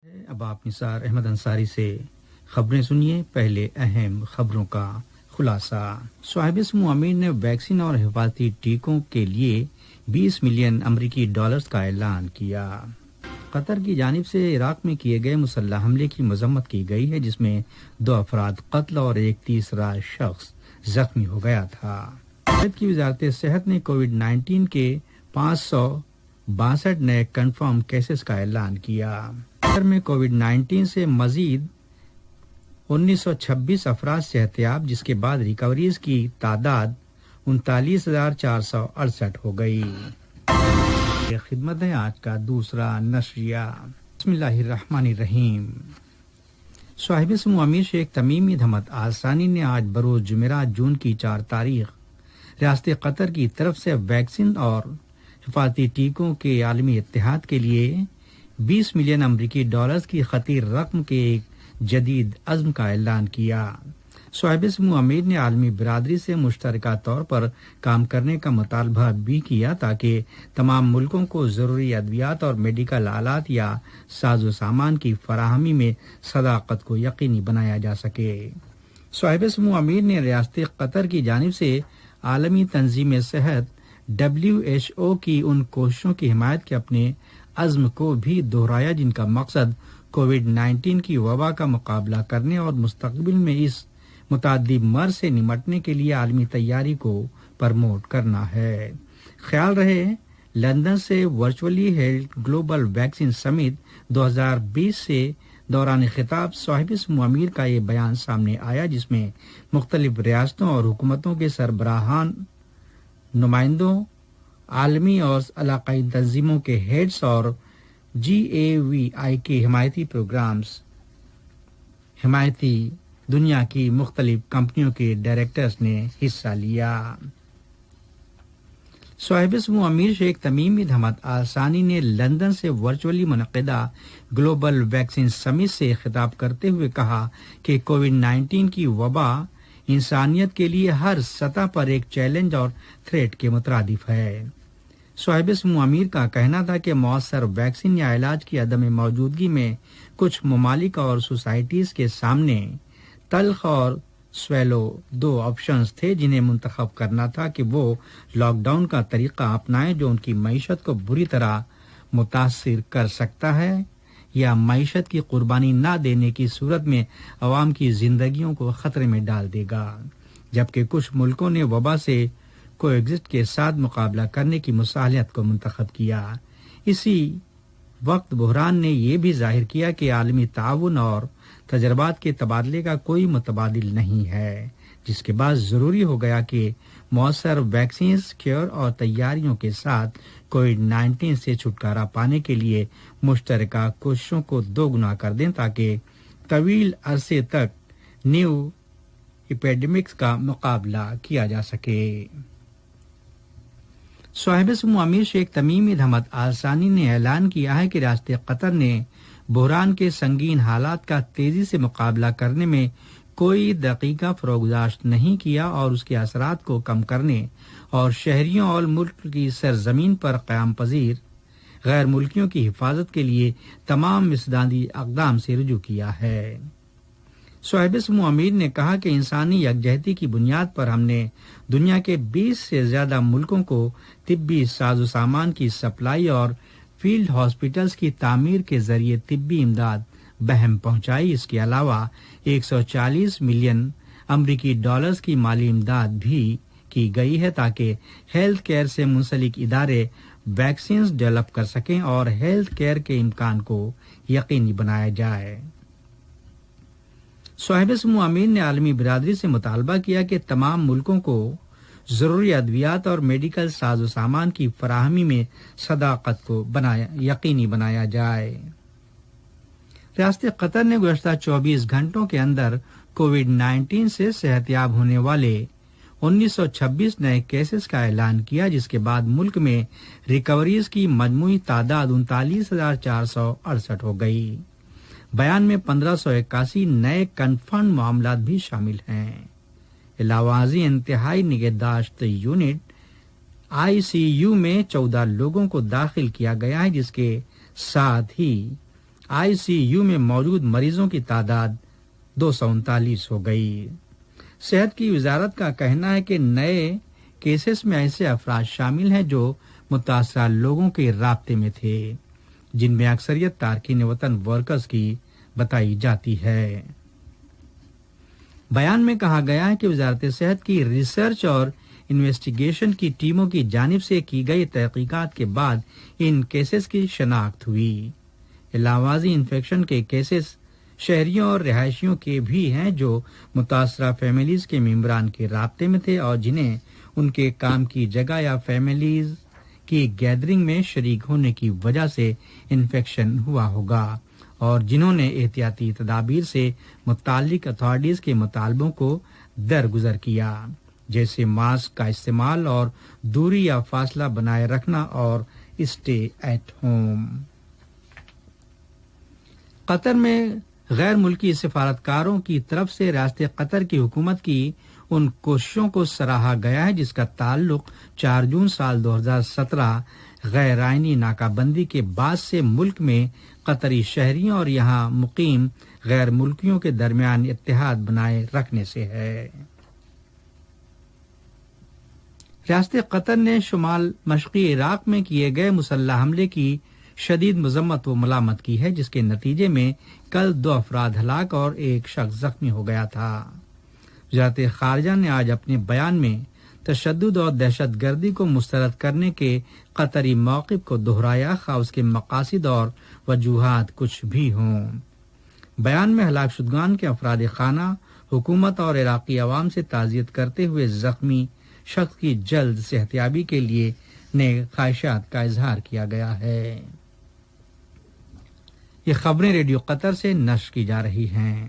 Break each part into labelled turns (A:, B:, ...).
A: اب آپ نثار احمد انصاری سے خبریں سنیے۔ پہلے اہم خبروں کا خلاصہ۔ صاحب سمو امیر نے ویکسین اور حفاظتی ٹیکوں کے لیے 20 ملین امریکی ڈالرز کا اعلان کیا۔ قطر کی جانب سے عراق میں کیے گئے مسلح حملے کی مذمت کی گئی ہے، جس میں 2 افراد قتل اور ایک تیسرا شخص زخمی ہو گیا تھا۔ بھارت کی وزارت صحت نے کووڈ-19 کے 562 نئے کنفرم کیسز کا اعلان کیا۔ قطر میں کووڈ-19 سے مزید 1926 افراد صحتیاب، جس کے بعد ریکوریز کی تعداد 39,468 ہو گئی۔ یہ خدمت ہے آج کا دوسرا نشریہ۔ بسم اللہ الرحمن الرحیم۔ صاحب سمو امیر شیخ تمیم بن حمد آل ثانی نے آج بروز جمعرات جون کی 4 تاریخ ریاست قطر کی طرف سے ویکسین اور حفاظتی ٹیکوں کے عالمی اتحاد کے لیے 20 ملین امریکی ڈالرز کی خطیر رقم کے ایک جدید عزم کا اعلان کیا۔ صاحب سمو امیر نے عالمی برادری سے مشترکہ طور پر کام کرنے کا مطالبہ بھی کیا تاکہ تمام ملکوں کو ضروری ادویات اور میڈیکل آلات یا ساز و سامان کی فراہمی میں صداقت کو یقینی بنایا جا سکے۔ صاحب سمو امیر نے ریاست قطر کی جانب سے عالمی تنظیم صحت WHO کی ان کوششوں کی حمایت کے اپنے عزم کو بھی دہرایا جن کا مقصد کووڈ-19 کی وبا کا مقابلہ کرنے اور مستقبل میں اس متعدی مرض سے نمٹنے کے لیے عالمی تیاری کو پرموٹ کرنا ہے۔ خیال رہے، لندن سے ورچولی ہیلڈ گلوبل ویکسین سمٹ 2020 سے دوران خطاب صاحب سمو امیر کا یہ بیان سامنے آیا، جس میں مختلف ریاستوں اور حکومتوں کے سربراہان، نمائندوں، عالمی اور علاقائی تنظیموں کے ہیڈز اور GAVI کے حمایتی پروگرامز، حمایتی دنیا کی مختلف کمپنیوں کے ڈائریکٹرز نے حصہ لیا۔ صاحب سمو امیر شیخ تمیم بن حمد آل ثانی نے لندن سے ورچولی منعقدہ گلوبل ویکسین سمٹ سے خطاب کرتے ہوئے کہا کہ کووڈ-19 کی وبا انسانیت کے لیے ہر سطح پر ایک چیلنج اور تھریٹ کے مترادف ہے۔ صاحب سمو امیر کا کہنا تھا کہ مؤثر ویکسین یا علاج کی عدم موجودگی میں کچھ ممالک اور سوسائٹیز کے سامنے تلخ اور سویلو 2 آپشنز تھے، جنہیں منتخب کرنا تھا کہ وہ لاک ڈاؤن کا طریقہ اپنائیں جو ان کی معیشت کو بری طرح متاثر کر سکتا ہے، یا معیشت کی قربانی نہ دینے کی صورت میں عوام کی زندگیوں کو خطرے میں ڈال دے گا، جبکہ کچھ ملکوں نے وبا سے کو ایگزٹ کے ساتھ مقابلہ کرنے کی مصالحت کو منتخب کیا۔ اسی وقت بحران نے یہ بھی ظاہر کیا کہ عالمی تعاون اور تجربات کے تبادلے کا کوئی متبادل نہیں ہے، جس کے بعد ضروری ہو گیا کہ مؤثر ویکسینز، کیور اور تیاریوں کے ساتھ کووڈ-19 سے چھٹکارا پانے کے لیے مشترکہ کوششوں کو 2 گنا کر دیں تاکہ طویل عرصے تک نیو ایپیڈیمکس کا مقابلہ کیا جا سکے۔ صاحب سمو امیر شیخ تمیم بن حمد آل ثانی نے اعلان کیا ہے کہ ریاست قطر نے بحران کے سنگین حالات کا تیزی سے مقابلہ کرنے میں کوئی دقیقہ فروگزاشت نہیں کیا اور اس کے اثرات کو کم کرنے اور شہریوں اور ملک کی سرزمین پر قیام پذیر غیر ملکیوں کی حفاظت کے لیے تمام امدادی اقدام سے رجوع کیا ہے۔ صاحب سمو امیر نے کہا کہ انسانی یکجہتی کی بنیاد پر ہم نے دنیا کے 20 سے زیادہ ملکوں کو طبی ساز و سامان کی سپلائی اور فیلڈ ہاسپٹلز کی تعمیر کے ذریعے طبی امداد بہم پہنچائی۔ اس کے علاوہ 140 ملین امریکی ڈالرز کی مالی امداد بھی کی گئی ہے تاکہ ہیلتھ کیئر سے منسلک ادارے ویکسینز ڈیولپ کر سکیں اور ہیلتھ کیئر کے امکان کو یقینی بنایا جائے۔ صاحب سمو امیر نے عالمی برادری سے مطالبہ کیا کہ تمام ملکوں کو ضروری ادویات اور میڈیکل ساز و سامان کی فراہمی میں صداقت کو یقینی بنایا جائے۔ ریاست قطر نے گزشتہ 24 گھنٹوں کے اندر کووڈ-19 سے صحتیاب ہونے والے 1926 نئے کیسز کا اعلان کیا، جس کے بعد ملک میں ریکوریز کی مجموعی تعداد 39,468 ہو گئی۔ بیان میں 1581 نئے کنفرم معاملات بھی شامل ہیں۔ علاوہ ازیں انتہائی نگہداشت یونٹ ICU میں 14 لوگوں کو داخل کیا گیا ہے، جس کے ساتھ ہی ICU میں موجود مریضوں کی تعداد 239 ہو گئی۔ صحت کی وزارت کا کہنا ہے کہ نئے کیسز میں ایسے افراد شامل ہیں جو متاثرہ لوگوں کے رابطے میں تھے، جن میں اکثریت تارکین وطن ورکرز کی بتائی جاتی ہے۔ بیان میں کہا گیا ہے کہ وزارت صحت کی ریسرچ اور انویسٹیگیشن کی ٹیموں کی جانب سے کی گئی تحقیقات کے بعد ان کیسز کی شناخت ہوئی۔ علاوازی انفیکشن کے کیسز شہریوں اور رہائشیوں کے بھی ہیں جو متاثرہ فیملیز کے ممبران کے رابطے میں تھے اور جنہیں ان کے کام کی جگہ یا فیملیز کی گیدرنگ میں شریک ہونے کی وجہ سے انفیکشن ہوا ہوگا اور جنہوں نے احتیاطی تدابیر سے متعلق اتھارٹیز کے مطالبوں کو درگزر کیا، جیسے ماسک کا استعمال اور دوری یا فاصلہ بنائے رکھنا اور اسٹے ایٹ ہوم۔ قطر میں غیر ملکی سفارتکاروں کی طرف سے ریاست قطر کی حکومت کی ان کوششوں کو سراہا گیا ہے جس کا تعلق 4 جون سال 2017 غیر آئینی ناکہ بندی کے بعد سے ملک میں قطری شہریوں اور یہاں مقیم غیر ملکیوں کے درمیان اتحاد بنائے رکھنے سے ہے۔ ریاست قطر نے شمال مشرقی عراق میں کیے گئے مسلح حملے کی شدید مذمت و ملامت کی ہے، جس کے نتیجے میں کل 2 افراد ہلاک اور 1 شخص زخمی ہو گیا تھا۔ وزارت خارجہ نے آج اپنے بیان میں تشدد اور دہشت گردی کو مسترد کرنے کے قطری موقف کو دہرایا، خواہ اس کے مقاصد اور وجوہات کچھ بھی ہوں۔ بیان میں ہلاک شدگان کے افراد خانہ، حکومت اور عراقی عوام سے تعزیت کرتے ہوئے زخمی شخص کی جلد صحتیابی کے لیے نیک خواہشات کا اظہار کیا گیا ہے۔ یہ خبریں ریڈیو قطر سے نشر کی جا رہی ہیں۔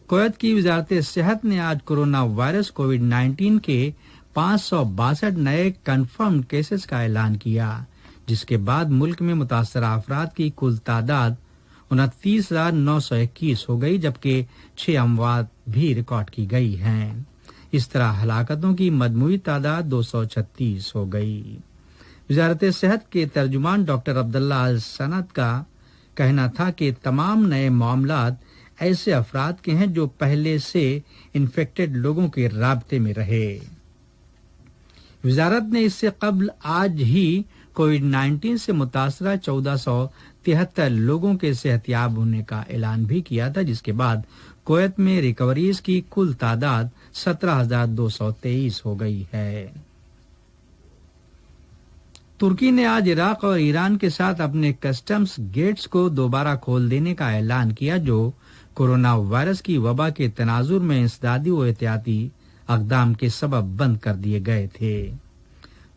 A: کویت کی وزارت صحت نے آج کورونا وائرس کووڈ-19 کے 562 نئے کنفرم کیسز کا اعلان کیا، جس کے بعد ملک میں متاثرہ افراد کی کل تعداد 29,921 ہو گئی، جبکہ 6 اموات بھی ریکارڈ کی گئی ہیں۔ اس طرح ہلاکتوں کی مجموعی تعداد 236 ہو گئی۔ وزارت صحت کے ترجمان ڈاکٹر عبداللہ السند کا کہنا تھا کہ تمام نئے معاملات ایسے افراد کے ہیں جو پہلے سے انفیکٹڈ لوگوں کے رابطے میں رہے۔ وزارت نے اس سے قبل آج ہی کووڈ-19 سے متاثرہ 1473 لوگوں کے صحتیاب ہونے کا اعلان بھی کیا تھا، جس کے بعد کویت میں ریکوریز کی کل تعداد 17,223 ہو گئی ہے۔ ترکی نے آج عراق اور ایران کے ساتھ اپنے کسٹمز گیٹس کو دوبارہ کھول دینے کا اعلان کیا، جو کورونا وائرس کی وبا کے تناظر میں انسدادی و احتیاطی اقدام کے سبب بند کر دیے گئے تھے۔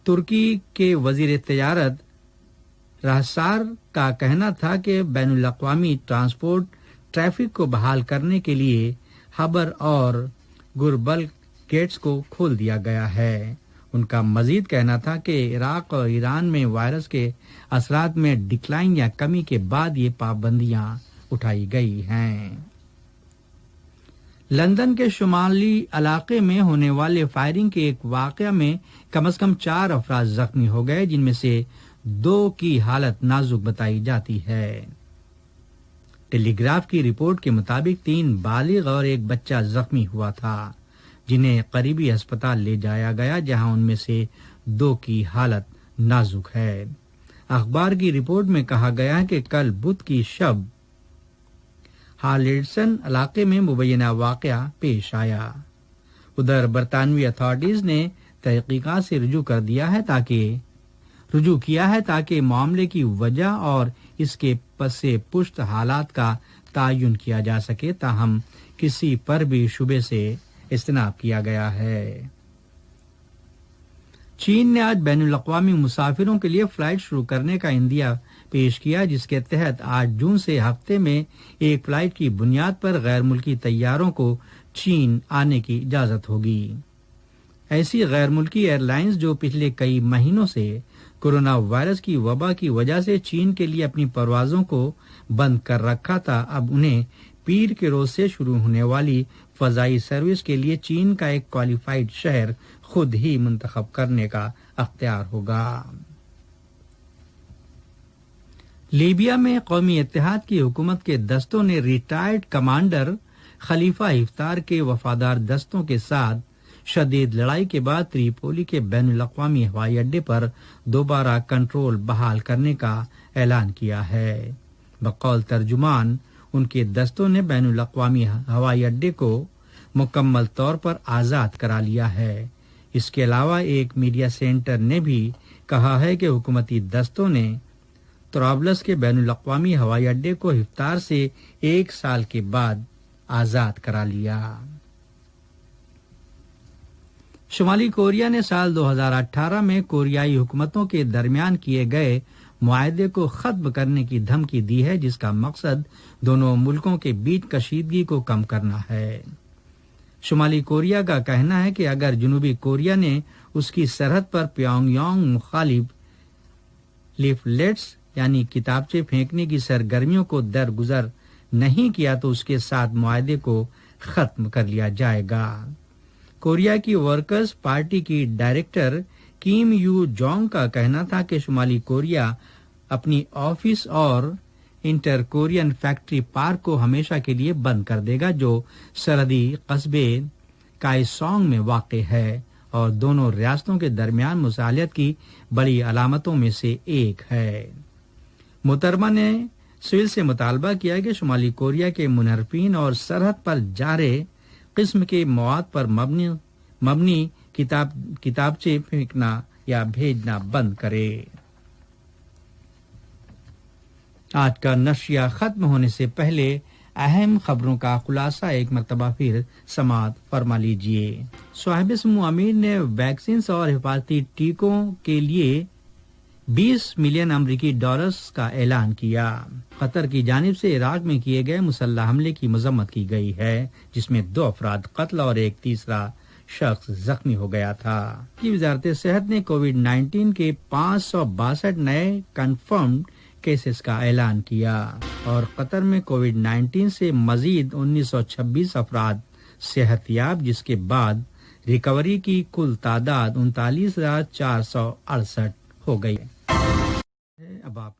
A: ترکی کے وزیر تجارت رہسار کا کہنا تھا کہ بین الاقوامی ٹرانسپورٹ ٹریفک کو بحال کرنے کے لیے ہبر اور گربل گیٹس کو کھول دیا گیا ہے۔ ان کا مزید کہنا تھا کہ عراق اور ایران میں وائرس کے اثرات میں ڈکلائن یا کمی کے بعد یہ پابندیاں اٹھائی گئی ہیں۔ لندن کے شمالی علاقے میں ہونے والے فائرنگ کے ایک واقعہ میں کم از کم 4 افراد زخمی ہو گئے، جن میں سے 2 کی حالت نازک بتائی جاتی ہے۔ ٹیلی گراف کی رپورٹ کے مطابق 3 بالغ اور 1 بچہ زخمی ہوا تھا، جنہیں قریبی ہسپتال لے جایا گیا، جہاں ان میں سے 2 کی حالت نازک ہے۔ اخبار کی رپورٹ میں کہا گیا ہے کہ کل بدھ کی شب ہارلیڈسن علاقے میں مبینہ واقعہ پیش آیا۔ ادھر برطانوی اتھارٹیز نے تحقیقات سے رجوع کیا ہے تاکہ معاملے کی وجہ اور اس کے پس پشت حالات کا تعین کیا جا سکے، تاہم کسی پر بھی شبے سے اجتناب کیا گیا ہے۔ چین نے آج بین الاقوامی مسافروں کے لیے فلائٹ شروع کرنے کا عندیہ پیش کیا، جس کے تحت 8 جون سے ہفتے میں ایک فلائٹ کی بنیاد پر غیر ملکی طیاروں کو چین آنے کی اجازت ہوگی۔ ایسی غیر ملکی ایئر لائنز جو پچھلے کئی مہینوں سے کورونا وائرس کی وبا کی وجہ سے چین کے لیے اپنی پروازوں کو بند کر رکھا تھا، اب انہیں پیر کے روز سے شروع ہونے والی فضائی سروس کے لیے چین کا ایک کوالیفائڈ شہر خود ہی منتخب کرنے کا اختیار ہوگا۔ لیبیا میں قومی اتحاد کی حکومت کے دستوں نے ریٹائرڈ کمانڈر خلیفہ حفتار کے وفادار دستوں کے ساتھ شدید لڑائی کے بعد تریپولی کے بین الاقوامی ہوائی اڈے پر دوبارہ کنٹرول بحال کرنے کا اعلان کیا ہے۔ بقول ترجمان، ان کے دستوں نے بین الاقوامی ہوائی اڈے کو مکمل طور پر آزاد کرا لیا ہے۔ اس کے علاوہ ایک میڈیا سینٹر نے بھی کہا ہے کہ حکومتی دستوں نے طرابلس کے بین الاقوامی ہوائی اڈے کو حفتار سے 1 سال کے بعد آزاد کرا لیا۔ شمالی کوریا نے سال 2018 میں کوریائی حکومتوں کے درمیان کیے گئے معاہدے کو ختم کرنے کی دھمکی دی ہے، جس کا مقصد دونوں ملکوں کے بیچ کشیدگی کو کم کرنا ہے۔ شمالی کوریا کا کہنا ہے کہ اگر جنوبی کوریا نے اس کی سرحد پر پیونگ یانگ مخالف لیفلیٹس یعنی کتابچے پھینکنے کی سرگرمیوں کو درگزر نہیں کیا تو اس کے ساتھ معاہدے کو ختم کر لیا جائے گا۔ کوریا کی ورکرز پارٹی کی ڈائریکٹر کیم یو جونگ کا کہنا تھا کہ شمالی کوریا اپنی آفس اور انٹر کورین فیکٹری پارک کو ہمیشہ کے لیے بند کر دے گا، جو سرحدی قصبے کائسونگ میں واقع ہے اور دونوں ریاستوں کے درمیان مصالحت کی بڑی علامتوں میں سے ایک ہے۔ محترمہ نے سویل سے مطالبہ کیا کہ شمالی کوریا کے منحرفین اور سرحد پر جارے قسم کے مواد پر مبنی کتابچے پھینکنا یا بھیجنا بند کرے۔ آج کا نشریہ ختم ہونے سے پہلے اہم خبروں کا خلاصہ ایک مرتبہ پھر سماعت فرما لیجیے۔ صاحب سمو امیر نے ویکسینز اور حفاظتی ٹیکوں کے لیے 20 ملین امریکی ڈالرز کا اعلان کیا۔ قطر کی جانب سے عراق میں کیے گئے مسلح حملے کی مذمت کی گئی ہے، جس میں 2 افراد قتل اور ایک تیسرا شخص زخمی ہو گیا تھا۔ کی وزارت صحت نے کووڈ-19 کے 562 نئے کنفرمڈ کیسز کا اعلان کیا اور قطر میں کووڈ-19 سے مزید 1926 افراد صحت یاب، جس کے بعد ریکوری کی کل تعداد 39,468 ہو گئی۔ اب آپ